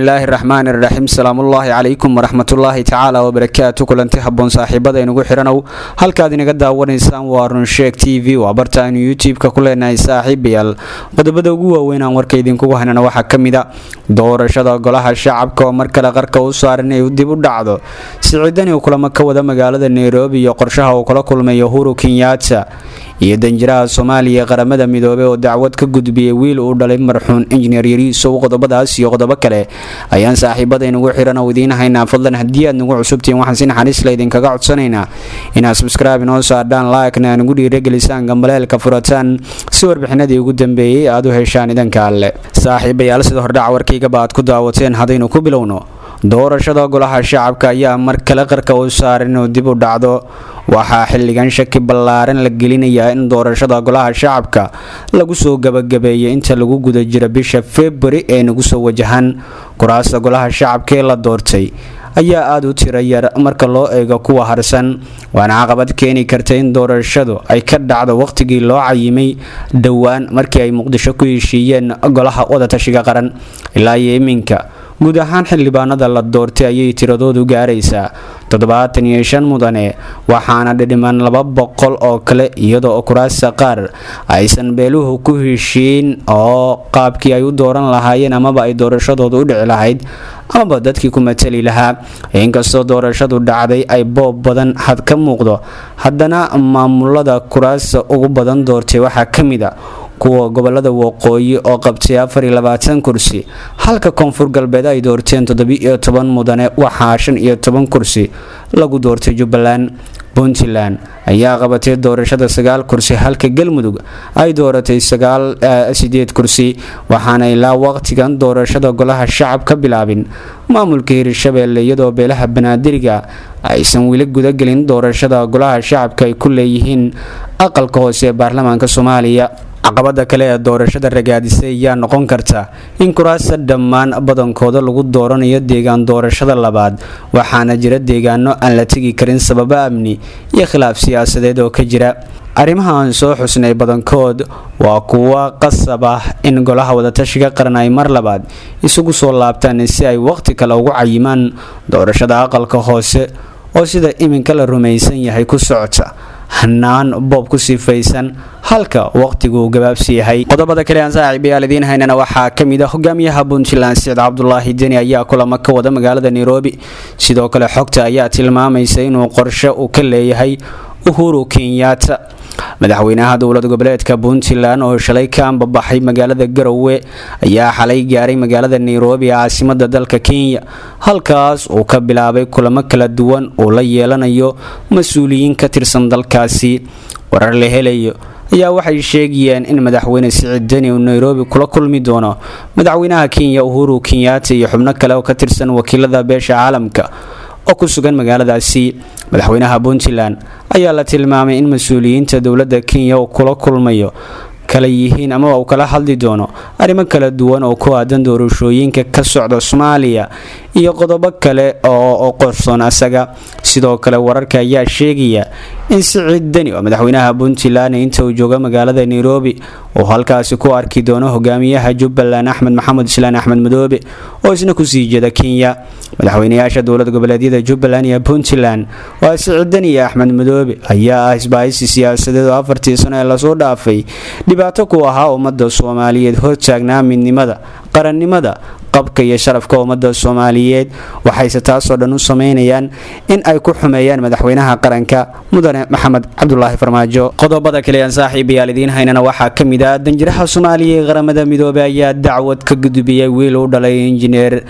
bismillaahi raxmaani raxiim salaamullaahi calaykum waraxmatullaahi tacaala wabarakaatu kulanti habboon saaxiibada inugu xidhanow halkaad inaga daawanaysaan waa runsheeg t v waa barta aynu youtube-ka ku leenahay saaxiibayaal qodobada ugu waaweyn aan warka idinkugu haynana waxaa ka mid a doorashada golaha shacabka oo mar kale qarka u saaran inay dib u dhacdo siciidani uu kulamo ka wada magaalada nairobi iyo qorshaha uu kula kulmayo Uhuru Kenyatta iyo danjiraha Soomaaliya qaramada midoobay oo dacwad ka gudbiyay wiil uu dhalay marxuun injineer Yariiso qodobadaas iyo qodobo kale ayaan saaxiibada inagu xiran oo idiin haynaa fadlan haddii aad nagu cusubtiin waxaan si naxariis leh idinkaga codsanaynaa inaad subscribe inoo saadhaan like-na nagu dhiirigelisaan gambaleelka furataan si warbixinadii ugu dambeeyay aad u heshaan idanka alle saaxiibayaal sida hordhac warkayga baad ku daawateen hadaynu ku bilowno doorashada golaha shacabka ayaa mar kale qarka u saaran oo dib u dhacdo waxaa xilligan shaki ballaaran la gelinayaa in doorashada golaha shacabka lagu soo gabagabeeyay inta lagu guda jira bisha February ee nagu soo wajahan kuraasta golaha shacabka ee la doortay ayaa aad u tiro yar marka loo eego kuwa harsan waana caqabad keeni karta in doorashadu ay ka dhacdo waqtigii loo cayimay dhowaan markii ay Muqdisho ku heshiiyeen golaha wadatashiga qaran ilaa iminka guud ahaan xildhibaanada la doortay ayay tiradoodu gaaraysaa 75 mudane waxaana dhidhiman 200 oo kale iyadoo kuraasta qaar aysan beeluhu ku heshiin oo qaabkii ay u dooran lahaayeen amaba ay doorashadoodu u dhici lahayd amaba dadkii ku matali lahaa inkastoo doorashadu dhacday ay boob badan had ka muuqdo haddana maamulada kuraasta ugu badan doortay waxaa ka mid a kuwa gobolada waqooyi oo qabtay 24 kursi halka koonfur galbeed ay doorteen 17 mudane waxaa 15 kursi lagu doortay Jubbaland Puntland ayaa qabatay doorashada 9 kursi halka Galmudug ay dooratay 8 kursi waxaana ilaa waqtigan doorashada golaha shacabka bilaabin maamulka Hirshabelle iyadoo beelaha Banaadirga aysan wili guda gelin doorashada golaha shacabka ay ku leeyihiin aqalka hoose ee baarlamaanka Soomaaliya caqabada kale ee doorashada ragaadisay ayaa noqon karta in kuraasta dhammaan badankooda lagu dooranayo deegaan doorashada labaad waxaana jira deegaano aan la tagi karin sababo amni iyo khilaaf siyaasadeed oo ka jira arrimaha aan soo xusnay badankood waa kuwa qasab ah in golaha wadatashiga qaran ay mar labaad isugu soo laabtaan si ay waqti kale ugu cayimaan doorashada aqalka hoose oo sida iminka la rumaysan yahay ku socota hanaan boob ku sifaysan halka waqtigu gabaabsi yahay qodobada kale aan saaxiibayaal idiin haynana waxaa ka mid ah hogaamiyaha Puntland Saciid Cabdullaahi Deni ayaa kulamo ka wada magaalada Nairobi sidoo kale xogta ayaa tilmaamaysa inuu qorshe u ka leeyahay Uhuru Kenyatta madaxweynaha dowladda goboleedka Puntland oo shalay ka ambabaxay magaalada Garowe ayaa xalay gaaray magaalada Nairobi caasimadda dalka Kenya halkaas uu ka bilaabay kulamo kala duwan oo la yeelanayo mas'uuliyiin ka tirsan dalkaasi warar la helayo ayaa waxay sheegayeen in madaxweyne Saciid Deni uu Nairobi kula kulmi doono madaxweynaha Kenya Uhuru Kenyatta iyo xubno kale oo ka tirsan wakiilada beesha caalamka oo ku sugan magaaladaasi madaxweynaha Puntland ayaa la tilmaamay in mas'uuliyiinta dowladda Kenya uu kula kulmayo kala yihiin ama uu kala hadli doono arrimo kala duwan oo ku aadan doorashooyinka ka socda Soomaaliya iyo qodobo kale oo qorsoon asaga sidoo kale wararka ayaa sheegaya in Saciid Deni oo madaxweynaha Puntland inta uu joogo magaalada Nairobi oo halkaas ku arki doono hogaamiyaha Jubbaland Axmed Maxamed Islaan Axmed Madoobe oo isna ku sii jeeda Kenya madaxweynayaasha dowladda goboleedyada Jubbaland iyo Puntland waa Saciid Deni iyo Axmed Madoobe ayaa isbaahisi siyaasadeed oo 4 sano la soo dhaafay dhibaato ku ahaa ummadda Soomaaliyeed hortaagnaa midnimada qarannimada qabka iyo sharafka ummadda Soomaaliyeed waxay taasoo dhan u sameynayaan in ay ku xumeeyaan madaxweynaha qaranka mudane Maxamed Cabdullaahi Farmaajo qodobada kale aan saaxiibayaal idiin haynana waxaa ka mid ah danjiraha Soomaaliya ee qaramada midoobay ayaa dacwad ka gudbiyay wiil uu dhalay injineer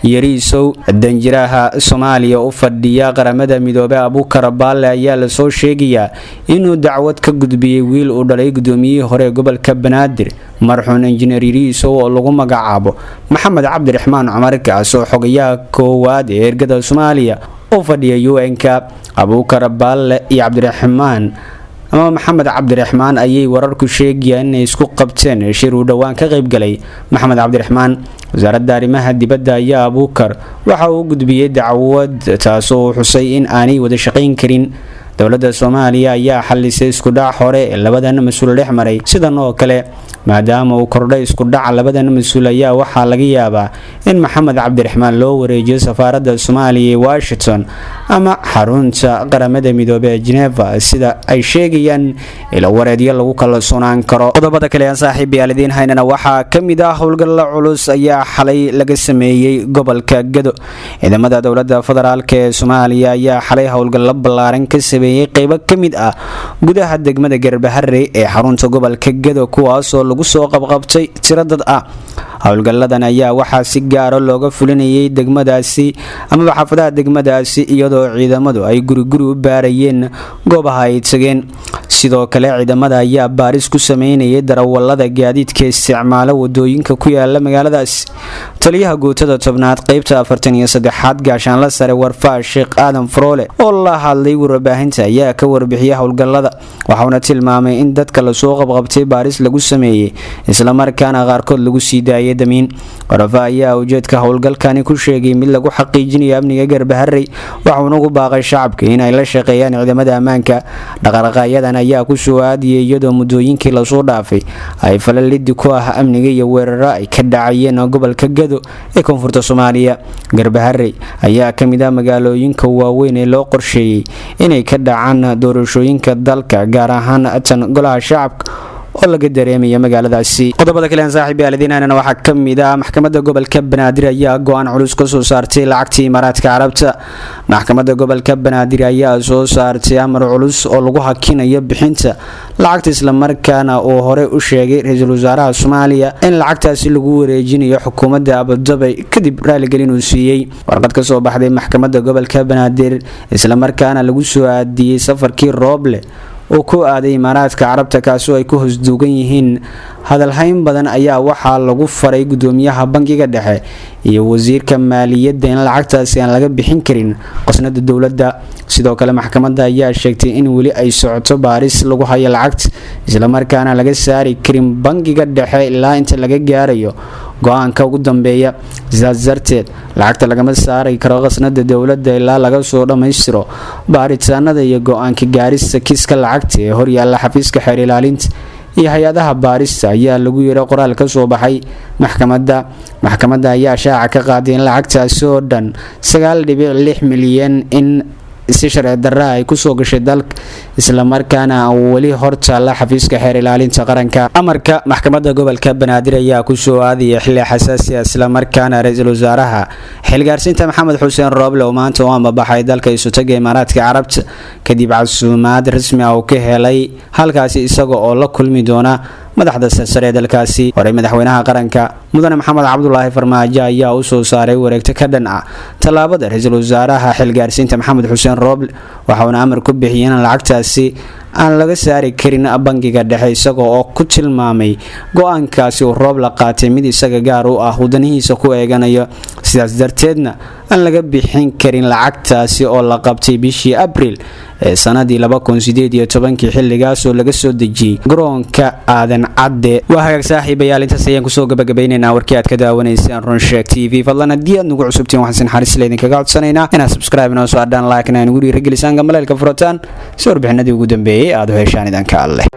Yariiso danjiraha Soomaaliya u fadhiya qaramada midoobay Abuukar Baalle ayaa la soo sheegayaa inuu dacwad ka gudbiyay wiil uu dhalay gudoomiyihii hore gobolka Banaadir marxuun injineer Yariiso oo lagu magacaabo Maxamed Cabdiraxmaan Cumar kaas oo xogayaha koowaad ee ergada Soomaaliya u fadhiya UN-ka Abuukar Baalle iyo Cabdiraxmaan ama Maxamed Cabdiraxmaan ayay wararku sheegayaan inay isku qabteen shir uu dhawaan ka qayb galay Maxamed Cabdiraxmaan wasaaradda arrimaha dibadda ayaa Abuukar waxa uu gudbiyay dacwad taasoo xusay in aanay wada shaqayn karin dowladda Soomaaliya ayaa xallisay isku dhac hore ee labadan mas'uul dhex maray sidan oo kale maadaama uu kordhay isku dhac labadan mas'uul ayaa waxaa laga yaabaa in Maxamed Cabdiraxmaan loo wareejiyo safaaradda Soomaaliya ee Washington ama xarunta qaramada midoobay ee Geneva sida ay sheegayaan ila wareedyo lagu kala soonaan karo. qodobada kale ee saaxiibayaaliin haynana waxaa kamid ah howlgal culus ayaa xalay laga sameeyay gobolka Gado. ciidamada dowladda federaalka ee Soomaaliya ayaa xalay howlgal ballaaran ka sameeyay qaybo kamid ah gudaha degmada Garbaharre ee xarunta gobolka Gado kuwaas oo lagu soo qabqabtay tiro dad ah. howlgaladan ayaa waxaa si gaar ah looga fulinayay degmadaasi ama xaafadaha degmadaasi iyadoo ciidamadu ay guri u baarayeen goobaha ay tageen. sidoo kale ciidamada ayaa baaris ku sameynayay darawalada gaadiidka isticmaala wadooyinka ku yaala magaaladaas. taliyaha guutada tobnaad qaybta 43aad gaashaanle sare Warfaa Sheekh Aadan Froole oo la hadlay warbaahinta ayaa ka warbixiyay howlgalada waxaana tilmaamay in dadka la soo qabqabtay baaris lagu sameeyay isla markaana qaarkood lagu sii daayay damiin. Warfaa ayaa ujeedka howlgalkani ku sheegay mid lagu xaqiijinayo amniga Garbaharre waxaana ugu baaqay shacabka in ay la shaqeeyaan ciidamada ammaanka. dhaqdhaqaaqyadan ayaa ku soo aadiyay iyadoo muddooyinkii la soo dhaafay ay falalidi ku ah amniga iyo weeraro ay ka dhacayeen gobolka Gado ee koonfurta Soomaaliya. Garbaharre ayaa kamid ah magaalooyinka waaweyn ee loo qorsheeyay inay ka dhacaan doorashooyinka dalka gaar ahaan tan golaha shacabka oo laga dareemayo magaaladaasi. qodobada kale ee saaxiibayaaliin waxaa kamid ah maxkamadda gobolka Banaadir ayaa go'aan culus ka soo saartay lacagtii Imaaraadka Carabta. maxkamadda gobolka Banaadir ayaa soo saartay amar culus oo lagu hakinayo bixinta lacagta isla markaana uu hore u sheegay ra'iisul wasaaraha Soomaaliya in lacagtaasi lagu wareejinayo xukuumadda Abu Dhabi kadib raaligelin uu siiyay. warqad ka soo baxday maxkamadda gobolka Banaadir isla markaana lagu soo aadiyay safarkii Rooble oo ku aaday Imaaraadka Carabta kaasoo ay ku hosduugan yihiin hadalhayn badan ayaa waxaa lagu faray gudoomiyaha bangiga dhexe iyo wasiirka maaliyadda in lacagtaasi aan laga bixin karin qasnada dowladda. sidoo kale maxkamadda ayaa sheegtay in weli ay socoto baaris lagu hayo lacagta isla markaana laga saari karin bangiga dhexe ilaa inta laga gaarayo go'aanka ugu dambeeya. sidaas darteed lacagta lagama saari karo qasnada dowladda ilaa laga soo dhammaystiro baaritaanada iyo go'aanka gaarista kiiska lacagta ee hor yaalla xafiiska xeer ilaalinta iyo hay-adaha baarista ayaa lagu yiri qoraal ka soo baxay maxkamadda ayaa shaaca ka qaaday in lacagtaasi oo dhan 9.6 milyan in si sharci darro ay ku soo gashay dalka isla markaana wali hortaala xafiiska xeer ilaalinta qaranka. amarka maxkamadda gobolka Banaadir ayaa ku soo aadiyay xilli xasaasi ah isla markaana ra'iisul wasaaraha xilgaarsiinta Maxamed Xuseen Rooble oo maanta u ambabaxay dalka isu tagay Imaaraadka Carabta kadib casuumaad rasmi ah oo ka helay halkaasi isaga oo la kulmi doona madaxda sare ee dalkaasi. hore madaxweynaha qaranka mudane Maxamed Cabdullaahi Farmaajo ayaa u soo saaray wareegto ka dhan ah talaabada ra'iisul wasaaraha xilgaarsiinta Maxamed Xuseen Rooble waxaana amar ku bixiyay in lacagtaasi aan laga saari karin bangiga dhexe isaga oo ku tilmaamay go'aankaasi uu Rooble qaatay mid isaga gaar u ah wadanihiisa ku eeganayo. sidaas darteedna aan laga bixin karin lacagtaasi oo la qabtay bishii Abriil ee sanadii 2018 xilligaas oo laga soo dejiyay garoonka Aadan Cadde. waa hagaag saaxiibayaal intaas ayaan ku soo gabagabaynaynaa warkii aad ka daawanaysaan Runsheeg TV. fadlan haddii aad nagu cusubtiin waxaan xariis leedin kaga codsanaynaa inaad subscribe noo soo adaan like na nagu dhiirigelisaan gambaleelka furataan si warbixinadii ugu dambeeyay aad u heshaan idanka alle.